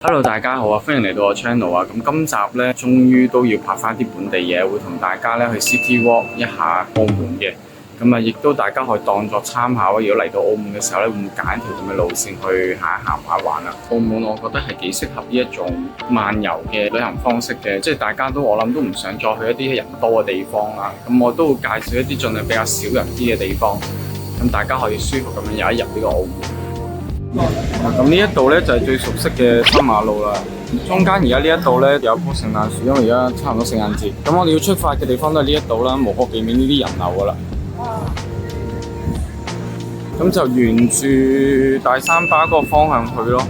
Hello，大家好啊！歡迎嚟到我 channel 啊！咁今集咧，終於都要拍翻啲本地嘢，會同大家咧去 City Walk 一下澳門嘅。咁啊，亦都大家可以當作參考啊！如果嚟到澳門嘅時候咧，會唔會揀一條咁嘅路線去行下玩啊？澳門我覺得係幾適合呢一種漫遊嘅旅行方式嘅，即係大家都我諗都唔想再去一啲人多嘅地方啦。咁我都會介紹一啲盡量比較少人啲嘅地方，咁大家可以舒服咁樣遊一遊呢個澳門。咁呢一度咧就係最熟悉嘅新馬路啦。中間而家呢一度咧有棵聖誕樹，因為而家差唔多聖誕節。咁我哋要出發嘅地方都係呢一度啦，無可避免呢啲人流噶啦。咁就沿住大三巴嗰個方向去咯。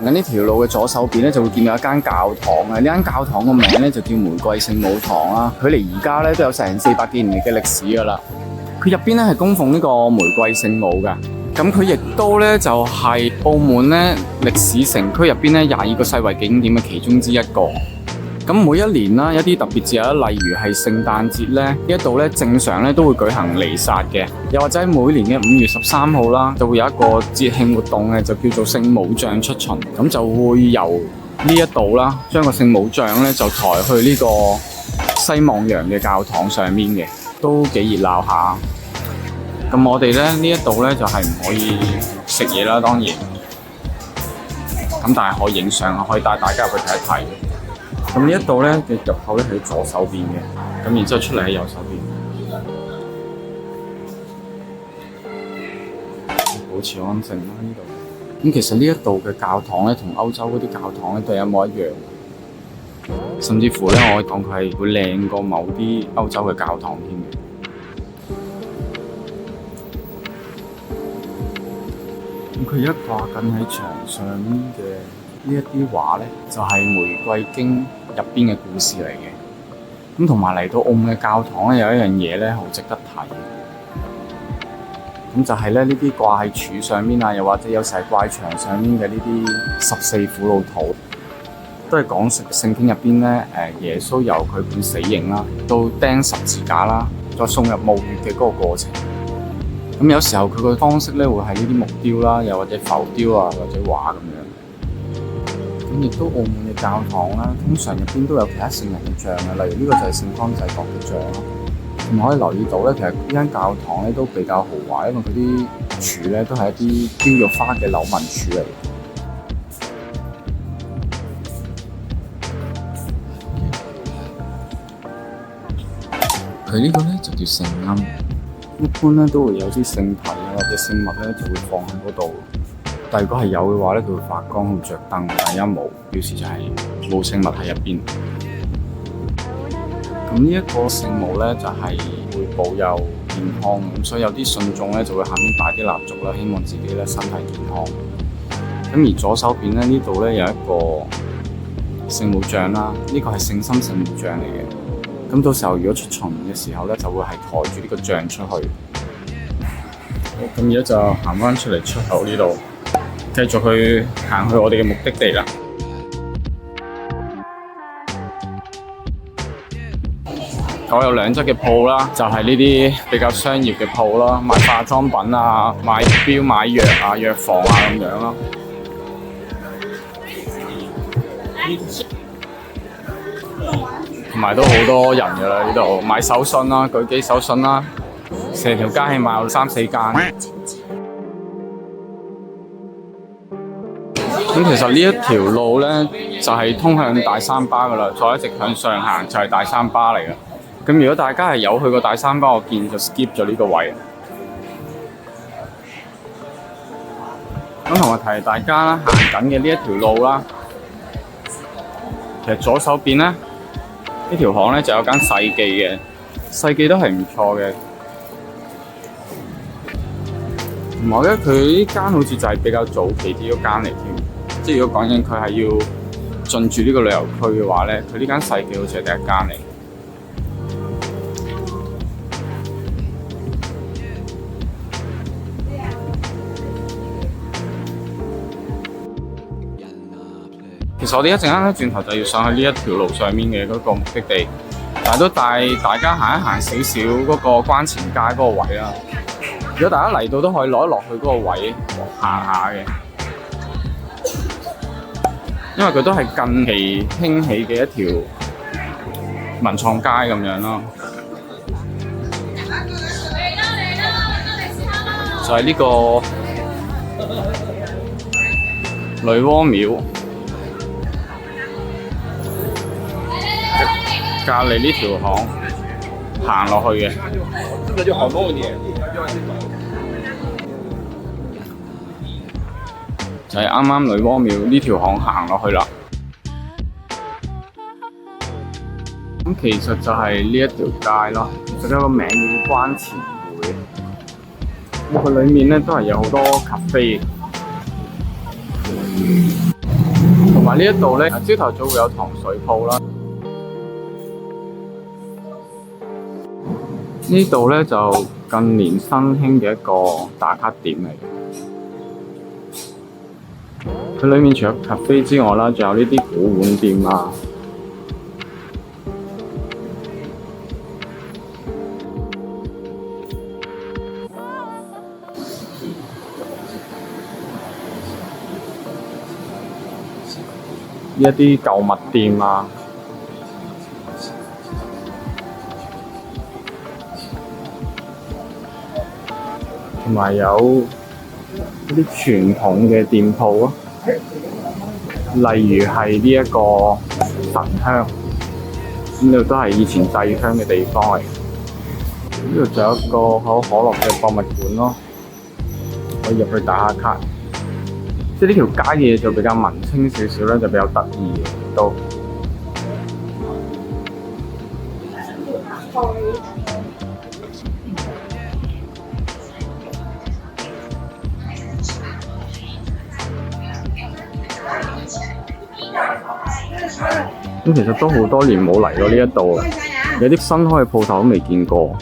喺呢條路嘅左手邊咧，就會見到一間教堂啊！呢間教堂個名咧就叫玫瑰聖母堂啦。距離而家咧都有成400幾年嘅歷史噶啦。佢入邊咧係供奉呢個玫瑰聖母噶。咁佢亦都咧就係澳門咧歷史城區入邊咧22個世遺景點嘅其中之一個。咁每一年啦，一啲特別節日啦，例如係聖誕節咧，呢一度咧正常咧都會舉行彌撒嘅，又或者每年嘅5月13號啦，就會有一個節慶活動嘅，就叫做聖母像出巡，咁就會由呢一度啦，將個聖母像咧就抬去呢個西望洋嘅教堂上面嘅，都幾熱鬧下。咁我哋咧呢一度咧就係唔可以食嘢啦，當然，咁但係可以影相，可以帶大家入去睇一睇。咁呢一度咧嘅入口咧喺左手邊嘅，咁然之後出嚟喺右手邊，保持安靜啦呢度。咁其實呢一度嘅教堂咧，同歐洲嗰啲教堂咧都係一模一樣，甚至乎咧我講佢係會靚過某啲歐洲嘅教堂添嘅。咁佢而家掛緊喺牆上面嘅呢一啲畫咧，就係玫瑰經入邊嘅故事嚟嘅。咁同埋嚟到澳門嘅教堂咧，有一樣嘢咧好值得睇。咁就係咧呢啲掛喺柱上面啊，又或者有時係掛喺牆上面嘅呢啲14苦惱圖，都係講聖經入邊咧耶穌由佢判死刑啦，到釘十字架啦，再送入墓穴嘅嗰個過程。咁有時候佢個方式咧會係呢啲木雕啦，又或者浮雕啊，或者畫咁樣。咁亦都澳門嘅教堂啦，通常入邊都有其他聖人嘅像嘅，例如呢個就係聖方濟各嘅像咯。同埋可以留意到咧，其實呢間教堂咧都比較豪華，因為佢啲柱咧都係一啲雕玉花嘅柳紋柱嚟。佢呢個咧就叫聖龕，一般咧都會有啲聖體或者聖物咧就會放喺嗰度。但如果係有嘅話咧，佢會發光，會着燈，但係而家冇，表示就係冇聖物喺入邊。咁呢一個聖母咧就係會保佑健康，咁所以有啲信眾咧就會下面擺啲蠟燭啦，希望自己咧身體健康。咁而左手邊咧呢度咧有一個聖母像啦，呢個係聖心聖母像嚟嘅。咁到時候如果出巡嘅時候咧，就會係抬住呢個像出去。咁而家就行翻出嚟出口呢度。繼續去行去我哋嘅目的地啦。我有兩側嘅鋪啦，就係呢啲比較商業嘅鋪啦，賣化妝品啊、買錶、買藥啊、藥房啊咁樣咯。同埋都好多人㗎啦，呢度買手信啦、舉機手信啦，成條街起碼有3、4間。咁其實呢一條路咧就係通向大三巴噶啦，再一直向上行就係大三巴嚟嘅。咁如果大家係有去過大三巴，我建議就 skip 咗呢個位。咁同埋提大家啦，行緊嘅呢一條路啦，其實左手邊咧呢條巷咧就有間世記嘅，世記都係唔錯嘅。同埋咧，佢呢間好似就係比較早期啲嗰間嚟添。即係如果講緊佢係要進駐呢個旅遊區嘅話咧，佢呢間世記好似係第一間嚟。其實我哋一陣間咧轉頭就要上去呢一條路上面嘅嗰個目的地，但但係都帶大家行一行少少嗰個關前街嗰個位啦。如果大家嚟到都可以落一落去嗰個位行下嘅，因為佢都係近期興起嘅一條文創街咁樣咯。就係呢個女媧廟隔離呢條巷行落去嘅。這個就好弄一點。就係啱啱女媧廟呢條巷行落去啦。咁其實就係呢一條街咯，其實有個名叫關前會。佢裏面咧都係有好多咖啡，同埋呢一度咧朝頭早會有糖水鋪啦。呢度咧就近年新興嘅一個打卡點嚟。佢裏面除咗咖啡之外啦，仲有呢啲古玩店啊。一啲舊物店啊，同埋有一啲傳統嘅店鋪啊，例如係呢一個神香，呢度都係以前製香嘅地方嚟。呢度仲有一個可口可樂嘅博物館咯，可以入去打下卡。即係呢條街嘅嘢就比較文青少少啦，就比較得意嘅都。咁其實都好多年冇嚟過呢一度，有啲新開嘅鋪頭都未見過。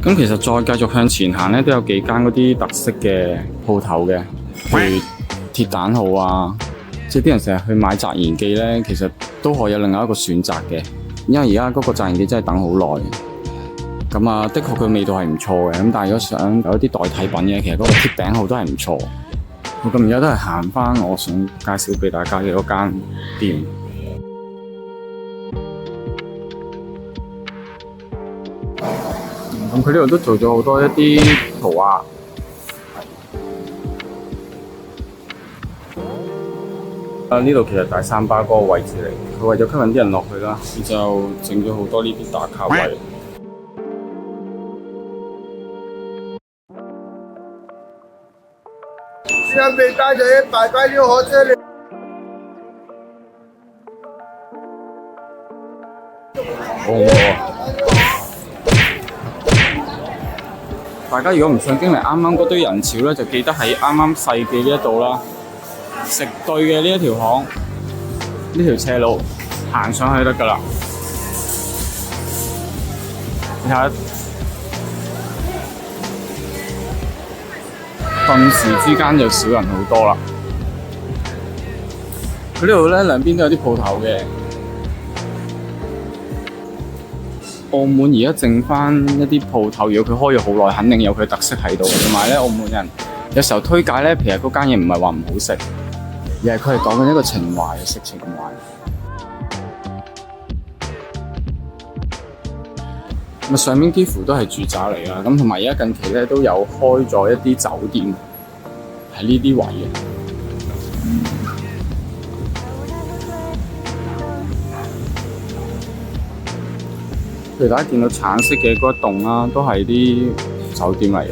咁其實再繼續向前行咧，都有幾間嗰啲特色嘅鋪頭嘅，譬如鐵蛋號啊，即係啲人成日去買紮研記咧，其實都可以有另外一個選擇嘅，因為而家嗰個紮研記真係等好耐。咁啊，的確佢味道係唔錯嘅，咁但係如果想有一啲代替品嘅，其實嗰個鐵餅號都係唔錯。咁而家都係行翻我想介紹俾大家嘅嗰間店。咁佢呢度都做咗好多一啲塗鴉。呢度其實大三巴嗰個位置嚟，佢為咗吸引啲人落去啦，就整咗好多呢啲打卡位。先俾大家拜拜了，好這裡。好唔好啊？大家如果唔想經歷啱啱嗰堆人潮咧，就記得喺啱啱細記呢一度啦，食對嘅呢一條巷，呢條斜路行上去得㗎啦。你睇下，頓時之間就少人好多啦。佢呢度咧兩邊都有啲鋪頭嘅。澳門而家剩翻一啲鋪頭，如果佢開咗好耐，肯定有佢特色喺度。同埋咧，澳門人有時候推介咧，其實嗰間嘢唔係話唔好食，而係佢係講緊一個情懷，食情懷。咁上面幾乎都係住宅嚟啦，咁同埋而家近期咧都有開咗一啲酒店喺呢啲位嘅。譬如大家見到橙色嘅嗰一棟啦，都係啲酒店嚟嘅。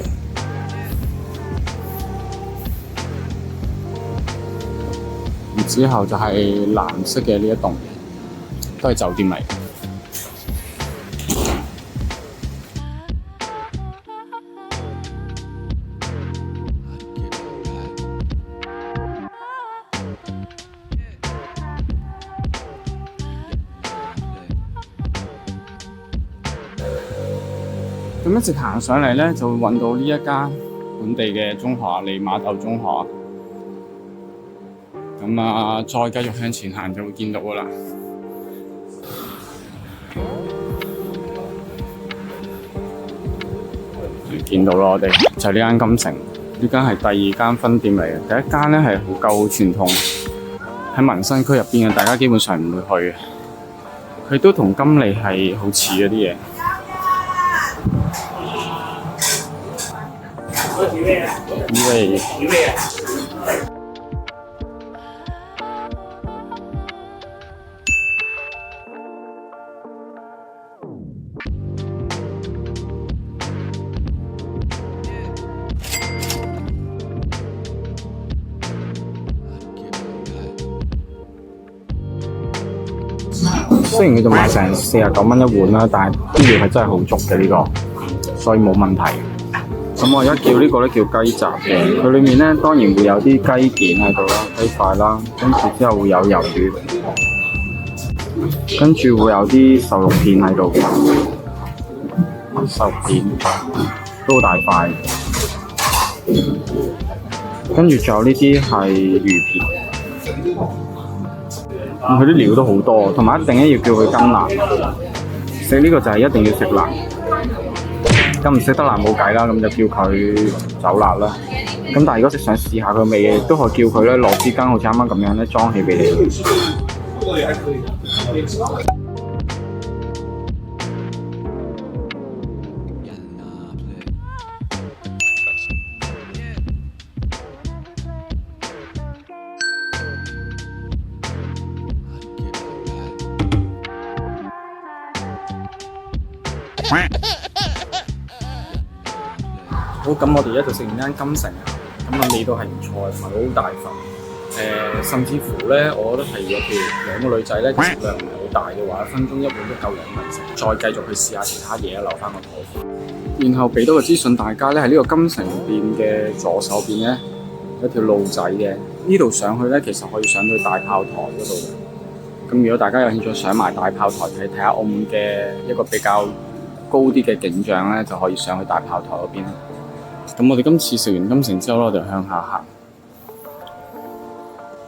然之後就係藍色嘅呢一棟，都係酒店嚟嘅。咁一直行上嚟咧，就會揾到呢一間本地嘅中學，利馬竇中學。咁啊，再繼續向前行就會見到噶啦。見到啦，我哋就係呢間金城，呢間係第二間分店嚟嘅。第一間咧係好舊、好傳統，喺民生區入邊嘅，大家基本上唔會去嘅。佢都同金利係好似嗰啲嘢。雖然佢就賣成49蚊一碗啦，但係啲料係真係好足嘅呢個，所以冇問題。咁我而家叫呢個咧叫雞雜嘅，佢裏面咧當然會有啲雞件喺度啦、雞塊啦，跟住之後會有魷魚，跟住會有啲瘦肉片喺度嘅，瘦肉片都好大塊，跟住仲有呢啲係魚片。佢啲料都好多，同埋一定咧要叫佢跟辣。食呢個就係一定要食辣，咁唔食得辣冇計啦，咁就叫佢走辣啦。咁但係如果想試下佢味嘅，都可以叫佢咧攞支羹，好似啱啱咁樣咧裝起俾你。好，咁我哋而家就食完間金城啊，咁啊味道係唔錯，同埋好大份。甚至乎咧，我覺得係如果譬如兩個女仔咧，食量唔係好大嘅話，1分鐘一碗都夠2人食。再繼續去試下其他嘢，留翻個肚。然後俾到個資訊大家咧，喺呢個金城店嘅左手邊咧，有條路仔嘅。呢度上去咧，其實可以上到大炮台嗰度嘅。咁如果大家有興趣上埋大炮台睇下澳門嘅一個比較高啲嘅景象咧，就可以上去大炮台嗰邊。咁我哋今次食完金城之後咧，我哋向下行，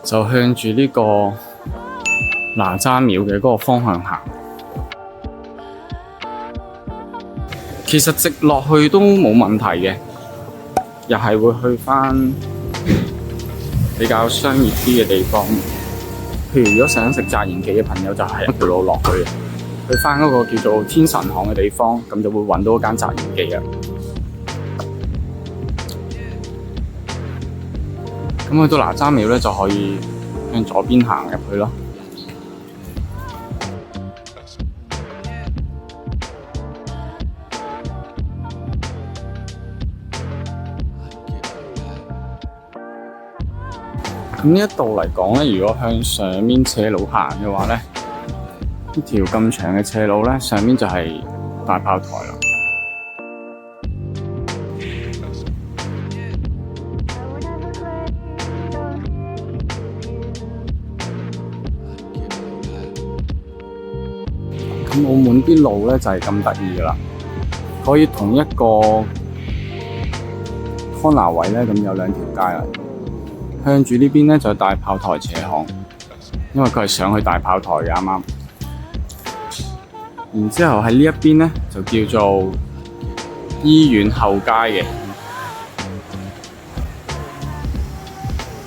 就向住呢個哪吒廟嘅嗰個方向行。其實直落去都冇問題嘅，又係會去返比較商業啲嘅地方。譬如如果想食扎鹽記嘅朋友，就係一條路落去返嗰個叫做天神巷嘅地方，咁就會揾到一間扎鹽記啊。咁去到哪吒廟咧，就可以向左邊行入去咯。咁呢一度嚟講咧，如果向上面斜路行嘅話咧，呢條咁長嘅斜路咧，上面就係大炮台啦。咁澳門啲路咧就係咁得意噶啦，可以同一個康拿位咧咁有2條街啦。向住呢邊咧就係大炮台斜巷，因為佢係上去大炮台嘅啱啱。然之後喺呢一邊咧就叫做醫院後街嘅。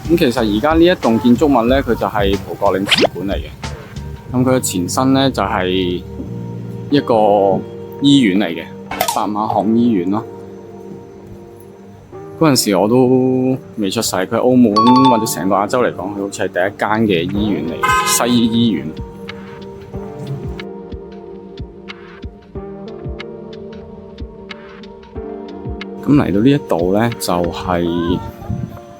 咁其實而家呢一棟建築物咧，佢就係葡國領事館嚟嘅。咁佢嘅前身咧就係一個醫院嚟嘅，白馬巷醫院咯。嗰陣時我都未出世，佢澳門或者成個亞洲嚟講，佢好似係第一間嘅醫院嚟嘅，西醫醫院。咁嚟到呢一度咧，就係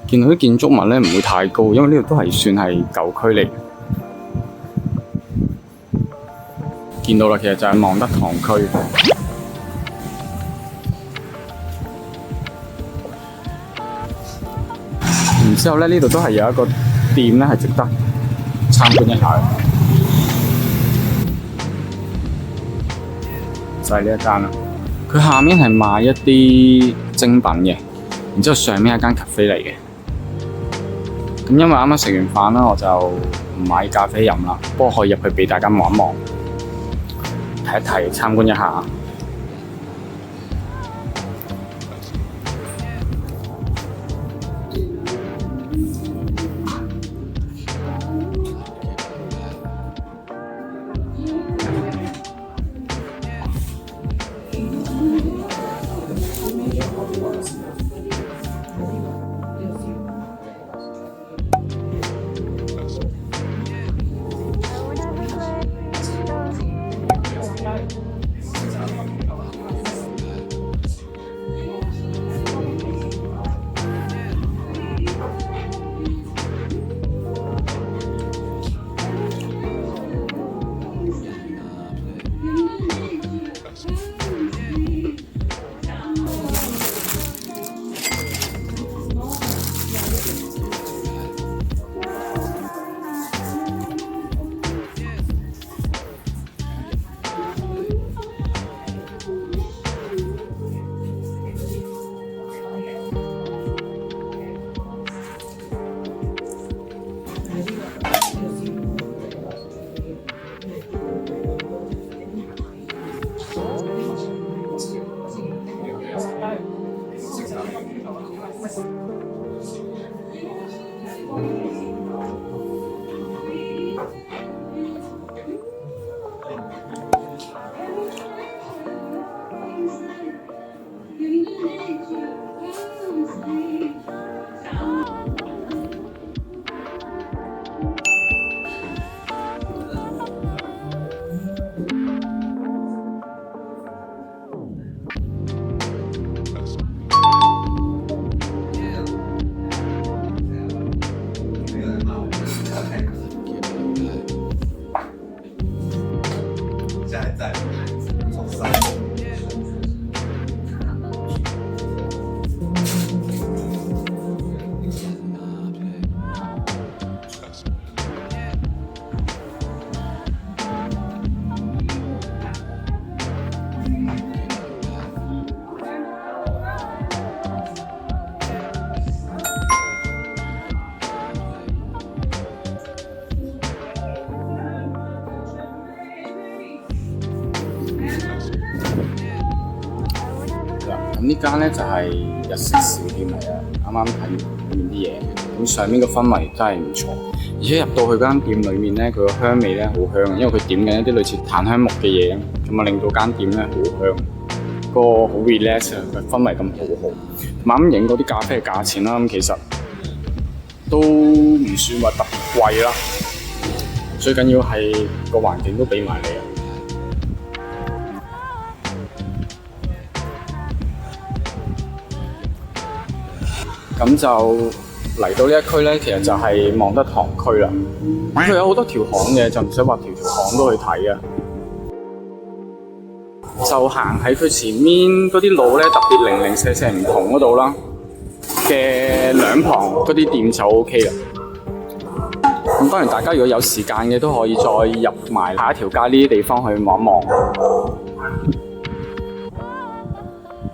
見到啲建築物咧唔會太高，因為呢度都係算係舊區嚟。見到啦，其實就係望德堂區。然之後咧，呢度都係有一個店咧，係值得參觀一下嘅，就係呢一間啦。佢下面係賣一啲精品嘅，然之後上面係間咖啡嚟嘅。咁因為啱啱食完飯啦，我就唔買咖啡飲啦，不過可以入去俾大家望一望、睇一睇、參觀一下。咁呢間咧就係日式小店嚟啊！啱啱睇完裏面啲嘢，咁上面個氛圍真係唔錯，而且入到去間店裏面咧，佢個香味咧好香，因為佢點緊一啲類似檀香木嘅嘢，咁啊令到間店咧好香，個好 relax 啊，個氛圍咁好。啱影嗰啲咖啡嘅價錢啦，咁其實都唔算話特別貴啦，最緊要係個環境都俾埋你啊！咁就嚟到呢一區咧，其實就係望德堂區啦。佢有好多條巷嘅，就唔使話條條巷都去睇啊。就行喺佢前面嗰啲路咧，特別零零舍舍唔同嗰度啦嘅兩旁嗰啲店就 OK 啦。咁當然大家如果有時間嘅都可以再入埋下一條街呢啲地方去望一望。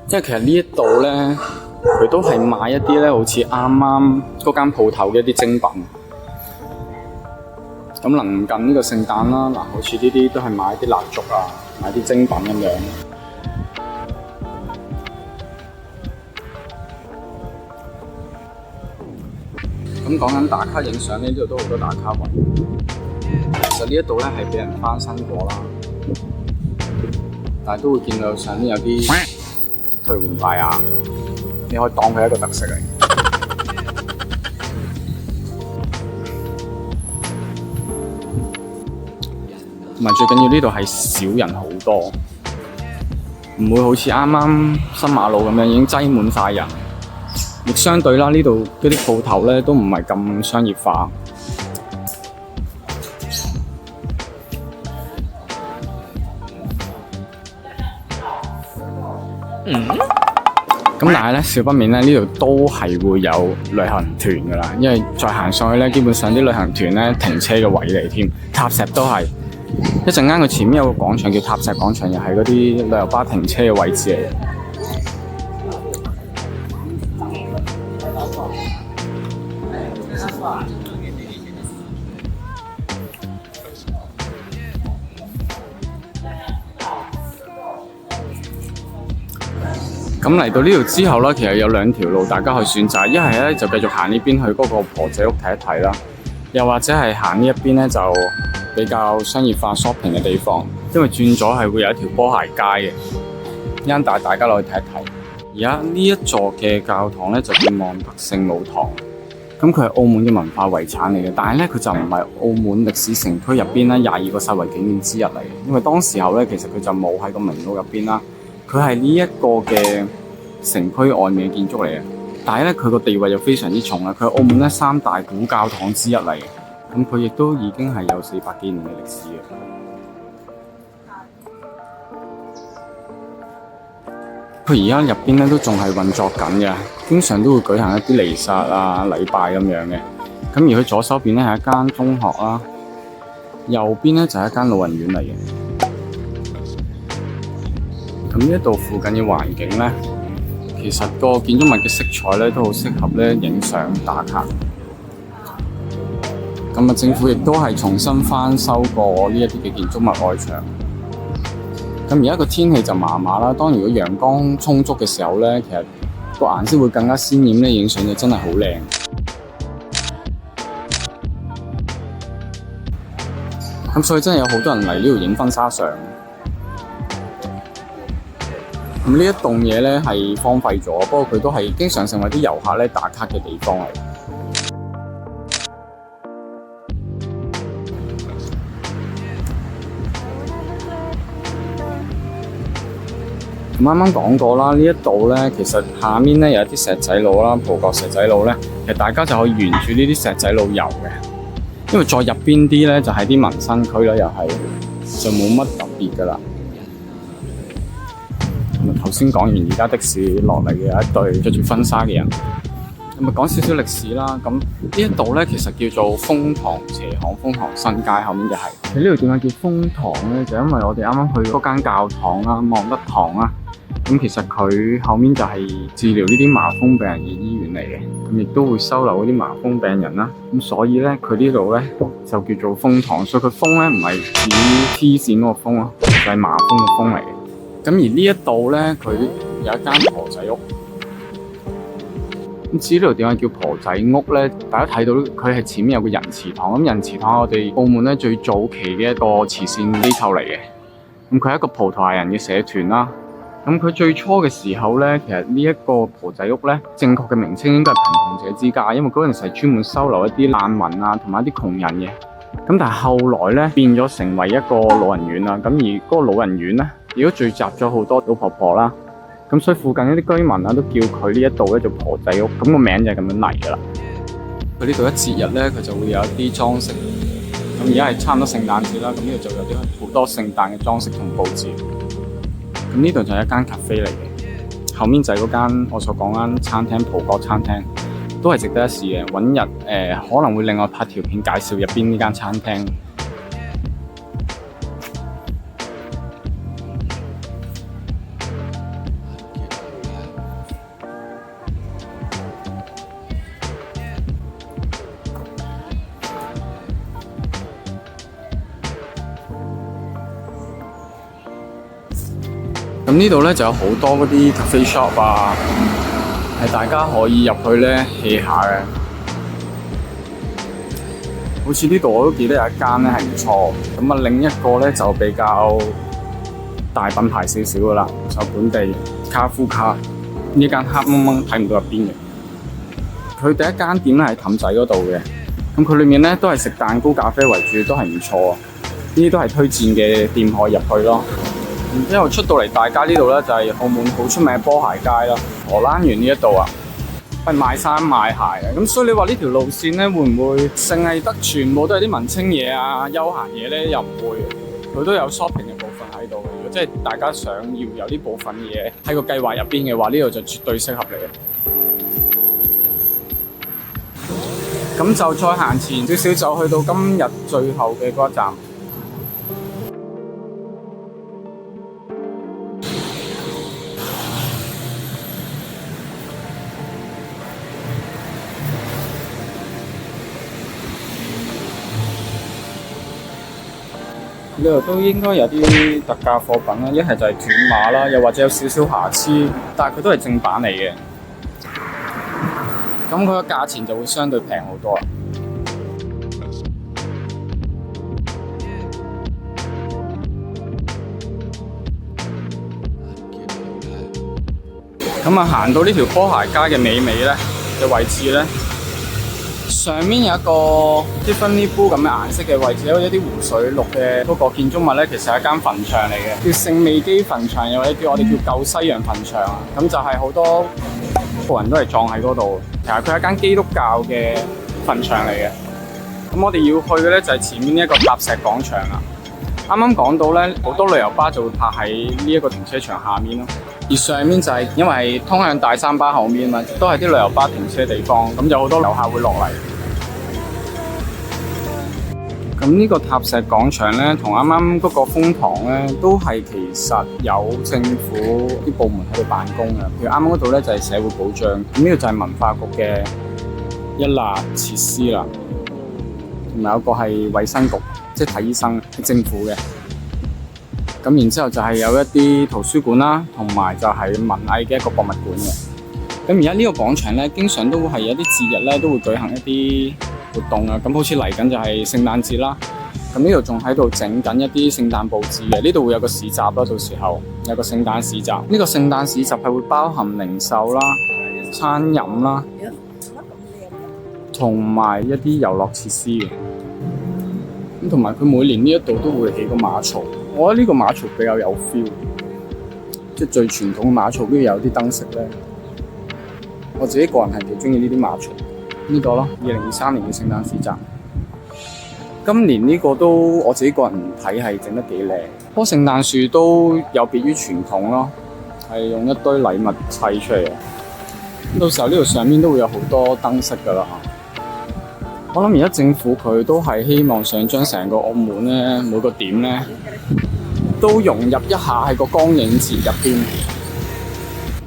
因為其實呢一度咧，佢都係賣一啲咧，好似啱啱嗰間鋪頭嘅一啲精品。咁臨近呢個聖誕啦，嗱，好似呢啲都係買啲蠟燭啊，買啲精品咁樣。咁講緊打卡影相呢度都好多打卡位。其實呢一度咧係俾人翻新過啦，但係都會見到上面有啲退換牌啊。你可以當佢一個特色嚟，同埋最緊要呢度係少人好多，唔會好似啱啱新馬路咁樣已經擠滿晒人。亦相對啦，呢度嗰啲鋪頭咧都唔係咁商業化。咁但係咧，少不免咧，呢度都係會有旅行團㗎啦。因為再行上去咧，基本上啲旅行團咧停車嘅位嚟添，塔石都係。一陣間佢前面有個廣場叫塔石廣場，又係嗰啲旅遊巴停車嘅位置嚟。咁嚟到呢度之後咧，其實有兩條路大家可以選擇，一係咧就繼續行呢邊去嗰個婆仔屋睇一睇啦，又或者係行呢一邊咧就比較商業化 shopping 嘅地方，因為轉咗係會有一條波鞋街嘅，一陣帶大家落去睇一睇。而家呢一座嘅教堂咧就叫望德聖母堂，咁佢係澳門嘅文化遺產嚟嘅，但係咧佢就唔係澳門歷史城區入邊咧22個世遺景點之一嚟嘅，因為當時候咧其實佢就冇喺個名錄入邊啦。佢係呢一個嘅城區外面嘅建築嚟嘅，但係咧佢個地位又非常之重啦。佢係澳門咧3大古教堂之一嚟嘅，咁佢亦都已經係有400幾年嘅歷史嘅。佢而家入邊咧都仲係運作緊嘅，經常都會舉行一啲彌撒啊、禮拜咁樣嘅。咁而佢左手邊咧係一間中學啦，右邊咧就係一間老人院嚟嘅。咁呢一度附近嘅環境咧，其實個建築物嘅色彩咧都好適合咧影相打卡。咁啊，政府亦都係重新翻修過呢一啲嘅建築物外牆。咁而家個天氣就麻麻啦，當如果陽光充足嘅時候咧，其實個顏色會更加鮮豔咧，影相就真係好靚。咁所以真係有好多人嚟呢度影婚紗相。咁呢一棟嘢咧係荒廢咗，不過佢都係經常成為啲遊客咧打卡嘅地方嚟。咁啱啱講過啦，呢一度咧其實下面咧有一啲石仔路啦，葡國石仔路咧，其實大家就可以沿住呢啲石仔路遊嘅，因為再入邊啲咧就係啲民生區啦，又係就冇乜特別噶啦。頭先講完，而家的士落嚟嘅有一對着住婚紗嘅人。咁啊，講少少歷史啦。咁呢一度咧，其實叫做豐塘斜巷，豐塘新街後面就係。喺呢度點解叫豐塘咧？就因為我哋啱啱去嗰間教堂啦，望德堂啦。咁其實佢後面就係治療呢啲麻風病人嘅醫院嚟嘅。咁亦都會收留嗰啲麻風病人啦。咁所以咧，佢呢度咧就叫做豐塘。所以佢風咧唔係指 T 線嗰個風咯，就係麻風嘅風嚟嘅。咁而呢一度咧，佢有一間婆仔屋。咁至於呢度點解叫婆仔屋咧？大家睇到佢係前面有個仁慈堂。咁仁慈堂係我哋澳門咧最早期嘅一個慈善機構嚟嘅。咁佢係一個葡萄牙人嘅社團啦。咁佢最初嘅時候咧，其實呢一個婆仔屋咧，正確嘅名稱應該係貧窮者之家，因為嗰陣時係專門收留一啲難民啊，同埋一啲窮人嘅。咁但係後來咧變咗成為一個老人院啦。咁而嗰個老人院咧，如果聚集咗好多老婆婆啦，咁所以附近一啲居民啊都叫佢呢一度咧做婆仔屋，咁個名就係咁樣嚟噶啦。佢呢度一節日咧，佢就會有一啲裝飾。咁而家係差唔多聖誕節啦，咁呢度就有啲好多聖誕嘅裝飾同佈置。咁呢度就係一間 cafe 嚟嘅，後面就係嗰間我所講間餐廳，葡國餐廳，都係值得一試嘅。揾日可能會另外拍條片介紹入邊呢間餐廳。咁呢度咧就有好多嗰啲 cafe shop 啊，係大家可以入去咧 hea 下嘅。好似呢度我都記得有一間咧係唔錯，咁啊另一個咧就比較大品牌少少噶啦，就本地卡夫卡呢間黑掹掹睇唔到入邊嘅。佢第一間店咧喺氹仔嗰度嘅，咁佢裏面咧都係食蛋糕、咖啡為主，都係唔錯。呢啲都係推薦嘅店可以入去咯。然之後出到嚟大街呢度咧，就係澳門好出名嘅波鞋街啦。荷蘭園呢一度啊，係賣衫賣鞋嘅。咁所以你話呢條路線咧，會唔會淨係得全部都係啲文青嘢啊、休閒嘢咧？又唔會，佢都有 shopping 嘅部分喺度嘅。如果即係大家想要有呢部分嘅嘢喺個計劃入邊嘅話，呢度就絕對適合你嘅。咁就再行前少少，就去到今日最後嘅嗰一站。呢度都應該有啲特價貨品啦，一係就係斷碼啦，又或者有少少瑕疵，但係佢都係正版嚟嘅。咁佢個價錢就會相對平好多啦。咁啊，行到呢條波鞋街嘅尾咧嘅位置咧，上面有一個 Tiffany blue 咁嘅顏色嘅位置，有一啲湖水綠嘅嗰個建築物咧，其實係一間墳場嚟嘅，叫聖美基墳場，又或者我哋叫舊西洋墳場啊。咁就係好多個人都係葬喺嗰度。其實佢係一間基督教嘅墳場嚟嘅。咁我哋要去嘅咧就係前面呢一個塔石廣場啦。啱啱講到咧，好多旅遊巴就會泊喺呢一個停車場下面咯。而上面就係因為通向大三巴後面嘛，都係啲旅遊巴停車地方，咁有好多遊客會落嚟。咁呢個塔石廣場咧，同啱啱嗰個風堂咧，都係其實有政府啲部門喺度辦公嘅。譬如啱啱嗰度咧就係社會保障，咁呢度就係文化局嘅一欄設施啦，同埋有個係衛生局，即係睇醫生，係政府嘅。咁然之後就係有一啲圖書館啦，同埋就係文藝嘅一個博物館嘅。咁而家呢個廣場咧，經常都會係有啲節日咧，都會舉行一啲活動啊。咁好似嚟緊就係聖誕節啦。咁呢度仲喺度整緊一啲聖誕佈置嘅。呢度會有個市集啦，到時候有個聖誕市集。呢個聖誕市集係會包含零售啦、餐飲啦，同埋一啲遊樂設施嘅。咁同埋佢每年呢一度都會起個馬槽。我覺得呢個馬槽比較有 feel， 即係最傳統嘅馬槽，跟住有啲燈飾咧。我自己個人係幾中意呢啲馬槽。呢個咯，2023年嘅聖誕市集。今年呢個都我自己個人睇係整得幾靚，棵聖誕樹都有別於傳統咯，係用一堆禮物砌出嚟嘅。到時候呢度上面都會有好多燈飾㗎啦嚇。我諗而家政府佢都係希望想將成個澳門咧每個點咧都融入一下喺個光影節入邊，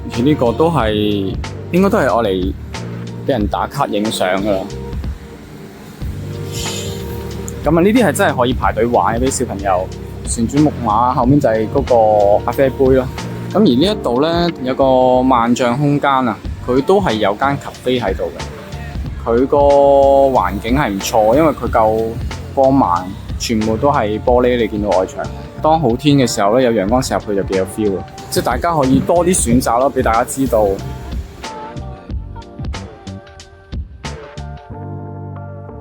而且呢個都係應該都係我嚟俾人打卡影相㗎啦。咁啊，呢啲係真係可以排隊玩嘅，俾小朋友旋轉木馬，後面就係嗰個咖啡杯咯。咁而呢一度咧有個萬象空間啊，佢都係有間 cafe 喺度嘅。佢個環境係唔錯，因為佢夠光猛，全部都係玻璃，你見到外牆。當好天嘅時候咧，有陽光射入去就幾有 feel 嘅，即係大家可以多啲選擇咯，俾大家知道。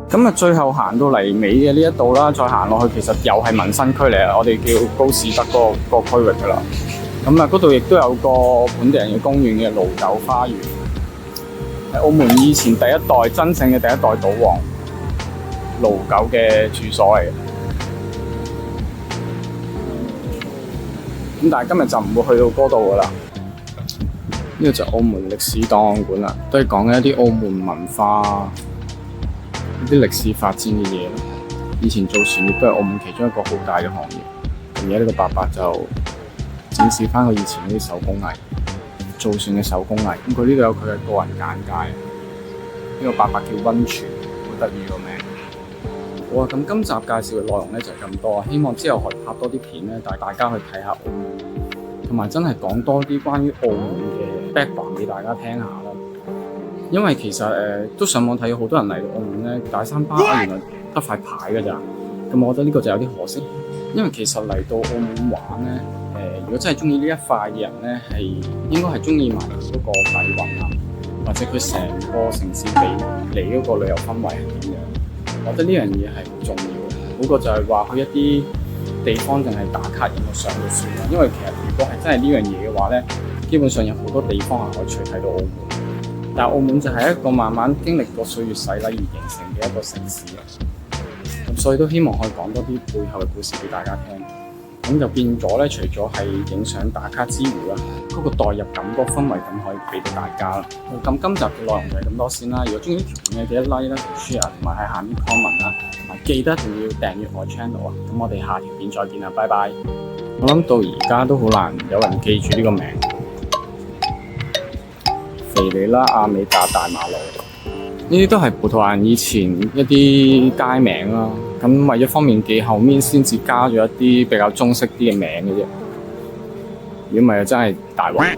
咁啊，最後行到嚟尾嘅呢一度啦，再行落去其實又係民生區嚟，我哋叫高士德嗰個區域噶啦。咁啊，嗰度亦都有個本地人嘅公園嘅盧九花園。係澳門以前第一代真正嘅第一代賭王盧九嘅住所嚟嘅。咁但係今日就唔會去到嗰度噶啦。呢個就澳門歷史檔案館啦，都係講緊一啲澳門文化、一啲歷史發展嘅嘢。以前做船業都係澳門其中一個好大嘅行業。而家呢個伯伯就展示翻佢以前嗰啲手工藝。造船嘅手工藝，咁佢呢度有佢嘅個人簡介。呢個伯伯叫溫泉，好得意個名。好啊，咁今集介紹嘅內容咧就係咁多，希望之後可以拍多啲片咧，帶大家去睇下澳門，同埋真係講多啲關於澳門嘅 background 俾大家聽下啦。因為其實都上網睇，好多人嚟到澳門咧，大三巴原來得塊牌㗎咋，咁我覺得呢個就有啲可惜。因為其實嚟到澳門玩咧。如果真係中意呢一塊嘅人咧，係應該係中意埋嗰個底蘊啊，或者佢成個城市俾你嗰個旅遊氛圍係點樣？我覺得呢樣嘢係好重要嘅。好過就係話去一啲地方淨係打卡影個相就算啦。因為其實如果係真係呢樣嘢嘅話咧，基本上有好多地方係可以隨睇到澳門。但係澳門就係一個慢慢經歷過歲月洗禮而形成嘅一個城市啊。咁所以都希望可以講多啲背後嘅故事俾大家聽。咁就變咗咧，除咗係影相打卡之餘啦，嗰個代入感、嗰個氛圍感可以俾到大家啦。咁今集嘅內容就係咁多先啦。如果中意呢條片嘅，記得 like 啦、share 同埋喺下面 comment 啦，同埋記得一定要訂閱我 channel 啊。咁我哋下條片再見啦，拜拜。我諗到而家都好難有人記住呢個名，肥里拉亞美達大馬路，呢啲都係葡萄牙以前一啲街名啦。咁為咗方便記，後面先至加咗一啲比較中式啲嘅名嘅啫。如果唔係，真係大鑊。